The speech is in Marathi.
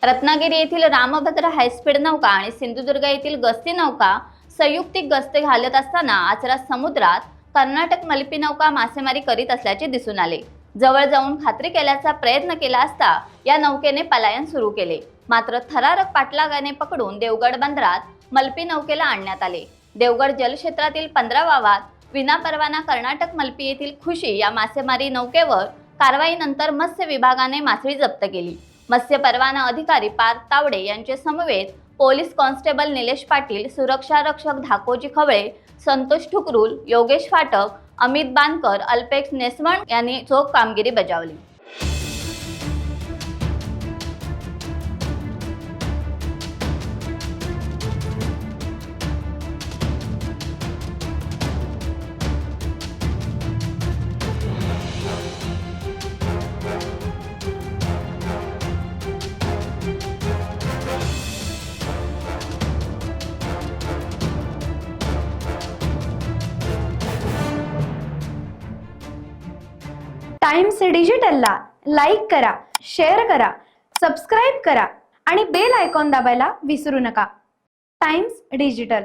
रत्नागिरी येथील रामभद्र हायस्पीड नौका आणि सिंधुदुर्ग येथील गस्ती नौका संयुक्तिक गस्त घालत असताना आचरा समुद्रात कर्नाटक मल्पी नौका मासेमारी करीत असल्याचे दिसून आले। जवळ जाऊन खात्री केल्याचा प्रयत्न केला असता या नौकेने पलायन सुरू केले। मात्र थरारक पाठलागाने पकडून देवगड बंदरात मल्पी नौकेला आणण्यात आले। देवगड जलक्षेत्रातील 15 गावात विनापरवाना कर्नाटक मल्पी येथील खुशी या मासेमारी नौकेवर कारवाईनंतर मत्स्य विभागाने मासळी जप्त केली। मत्स्य परवाना अधिकारी पार्थ तावडे यांचे समवेत पोलीस कॉन्स्टेबल निलेश पाटील, सुरक्षा रक्षक धाकोजी खवळे, संतोष ठुकरूल, योगेश फाटक, अमित बानकर, अल्पेक्स नेसवण यांनी चोख कामगिरी बजावली। टाइम्स डिजिटलला लाईक करा, शेअर करा, सबस्क्राईब करा आणि बेल आयकॉन दाबायला विसरू नका। Times digital.